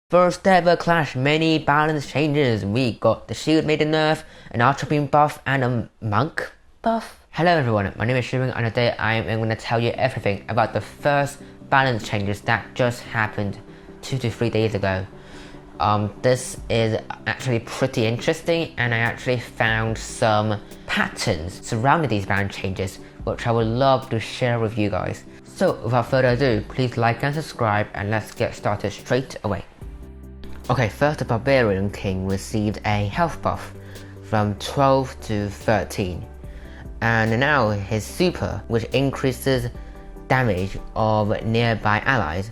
First ever Clash mini balance changes. We got the Shield Maiden nerf, an Archer Beam buff, and a Monk buff. Hello everyone, my name is Shirin, and today I am going to tell you everything about the first balance changes that just happened 2 to 3 days ago. This is actually pretty interesting, and I actually found some patterns surrounding these balance changes which I would love to share with you guys. So without further ado, please like and subscribe, and let's get started straight away. Okay, first the Barbarian King received a health buff from 12 to 13, and now his super, which increases damage of nearby allies,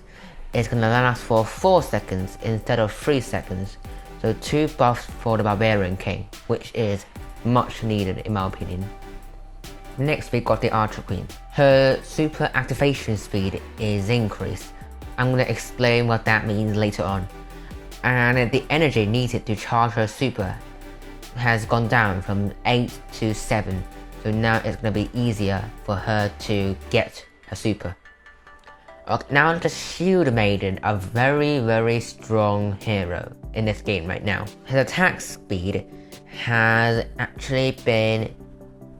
is going to last for 4 seconds instead of 3 seconds, so 2 buffs for the Barbarian King, which is much needed in my opinion. Next we got the Archer Queen. Her super activation speed is increased. I'm going to explain what that means later on. And the energy needed to charge her super has gone down from 8 to 7, so now it's going to be easier for her to get her super. Okay, now the Shield Maiden, a very strong hero in this game right now. His attack speed has actually been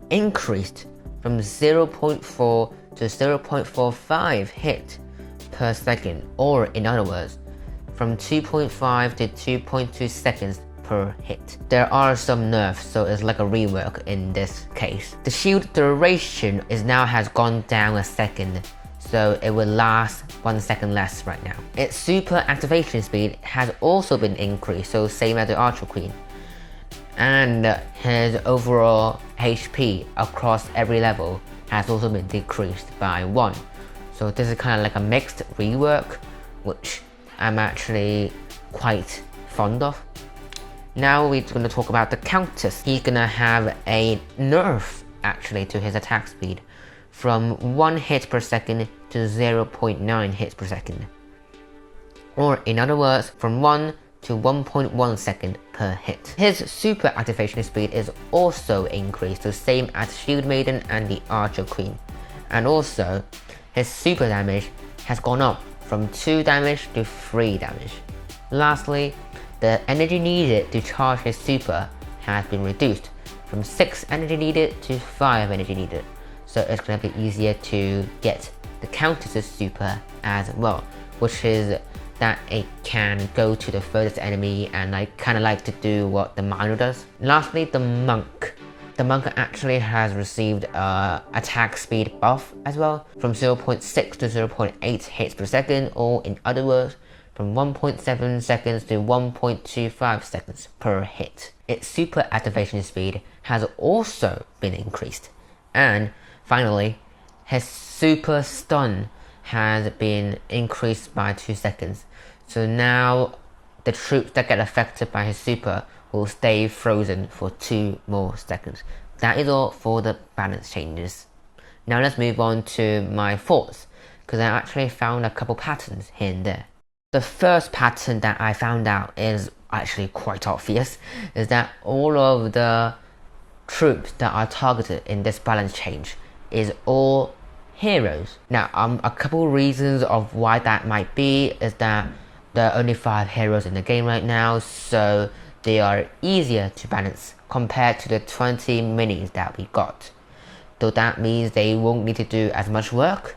increased from 0.4 to 0.45 hit per second, or in other words, from 2.5 to 2.2 seconds per hit. There are some nerfs, so it's like a rework in this case. The shield duration has gone down a second, so it will last 1 second less right now. Its super activation speed has also been increased, so same as the Archer Queen. And his overall HP across every level has also been decreased by 1. So this is kind of like a mixed rework, which I'm actually quite fond of. Now we're going to talk about the counters. He's going to have a nerf actually to his attack speed from 1 hit per second to 0.9 hits per second. Or in other words, from 1 to 1.1 second per hit. His super activation speed is also increased, the same as Shield Maiden and the Archer Queen. And also, his super damage has gone up from 2 damage to 3 damage. Lastly, the energy needed to charge his super has been reduced from 6 energy needed to 5 energy needed. So it's going to be easier to get the counter to super as well, which is that it can go to the furthest enemy and kind of like to do what the Minor does. Lastly, the Monk. The Monk actually has received an attack speed buff as well, from 0.6 to 0.8 hits per second, or in other words, from 1.7 seconds to 1.25 seconds per hit. Its super activation speed has also been increased. And finally, his super stun has been increased by 2 seconds. So now the troops that get affected by his super will stay frozen for 2 more seconds. That is all for the balance changes. Now let's move on to my thoughts, because I actually found a couple patterns here and there. The first pattern that I found out is actually quite obvious, is that all of the troops that are targeted in this balance change is all heroes. Now a couple reasons of why that might be is that there are only 5 heroes in the game right now, so they are easier to balance compared to the 20 minis that we got. So that means they won't need to do as much work,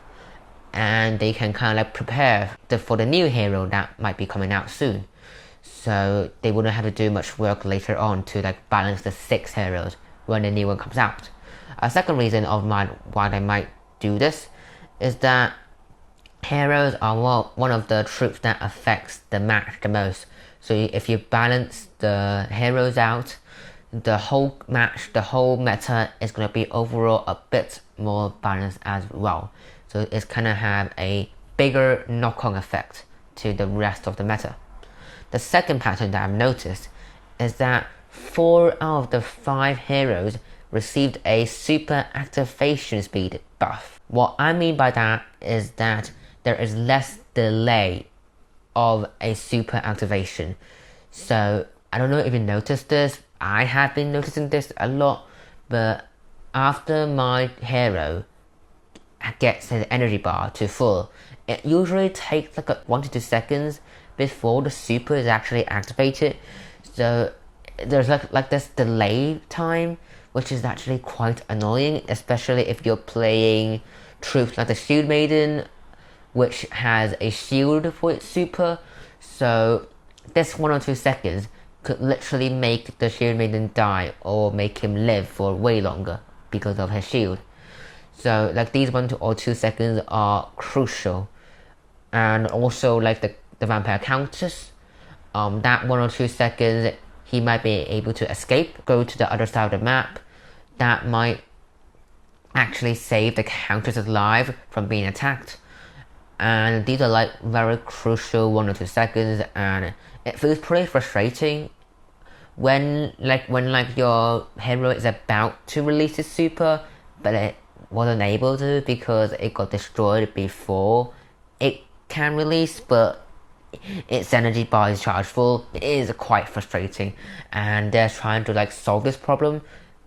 and they can kind of like prepare for the new hero that might be coming out soon. So they wouldn't have to do much work later on to like balance the 6 heroes when the new one comes out. A second reason of why they might do this is that heroes are one of the troops that affects the match the most. So if you balance the heroes out, the whole match, the whole meta is going to be overall a bit more balanced as well. So it's kind of have a bigger knock-on effect to the rest of the meta. The second pattern that I've noticed is that 4 out of the 5 heroes received a super activation speed buff. What I mean by that is that there is less delay of a super activation. So I don't know if you noticed this, I have been noticing this a lot, but after my hero gets his energy bar to full, it usually takes like 1 to 2 seconds before the super is actually activated. So there's like this delay time, which is actually quite annoying, especially if you're playing troops like the Shield Maiden, which has a shield for its super. So this 1 or 2 seconds could literally make the Shield Maiden die or make him live for way longer because of his shield. So like these 1 or 2 seconds are crucial. And also like the vampire counters, that 1 or 2 seconds he might be able to escape, go to the other side of the map. That might actually save the counters alive from being attacked. And these are like very crucial 1 or 2 seconds, and it feels pretty frustrating when your hero is about to release his super, but it wasn't able to because it got destroyed before it can release, but its energy bar is charged full. It is quite frustrating, and they're trying to like solve this problem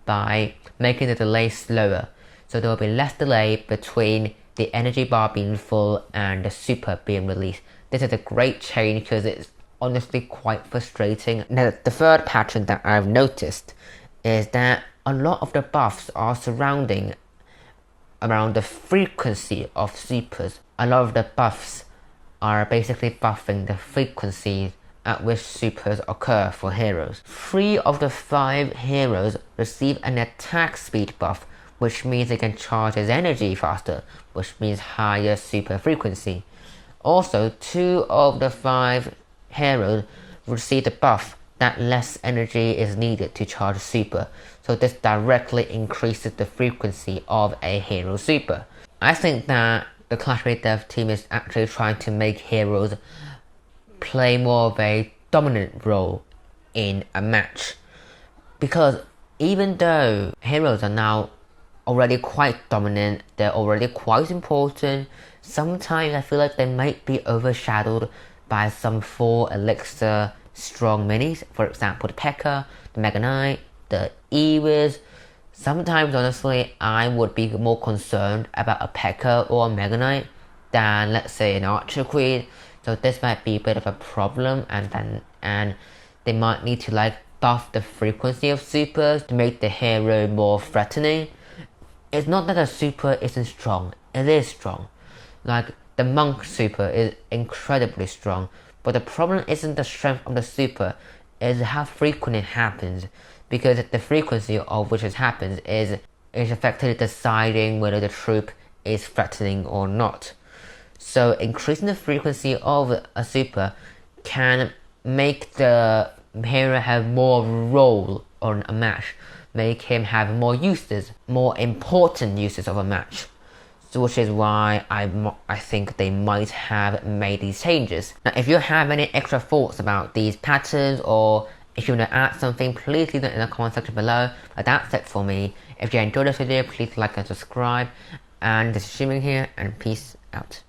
by making the delay slower, so there will be less delay between the energy bar being full and the super being released. This is a great change because it's honestly quite frustrating. Now, the third pattern that I've noticed is that a lot of the buffs are surrounding around the frequency of supers. A lot of the buffs are basically buffing the frequency at which supers occur for heroes. 3 of the 5 heroes receive an attack speed buff, which means they can charge his energy faster, which means higher super frequency. Also, 2 of the 5 heroes receive the buff that less energy is needed to charge super, so this directly increases the frequency of a hero super. I think that the Clash Royale dev team is actually trying to make heroes play more of a dominant role in a match, because even though heroes are now already quite dominant, they're already quite important, sometimes I feel like they might be overshadowed by some 4 elixir strong minis, for example the P.E.K.K.A, the Mega Knight, the Ewiz. Sometimes honestly I would be more concerned about a P.E.K.K.A or a Mega Knight than let's say an Archer Queen, so this might be a bit of a problem, and they might need to like buff the frequency of supers to make the hero more threatening. It's not that the super isn't strong, it is strong. Like the Monk super is incredibly strong, but the problem isn't the strength of the super, is how frequent it happens, because the frequency of which it happens is effectively deciding whether the troop is threatening or not. So increasing the frequency of a super can make the hero have more role on a match, make him have more uses, more important uses of a match. So which is why I think they might have made these changes. Now if you have any extra thoughts about these patterns, or if you want to add something, please leave it in the comment section below. But that's it for me. If you enjoyed this video, please like and subscribe. And this is Shimming here, and peace out.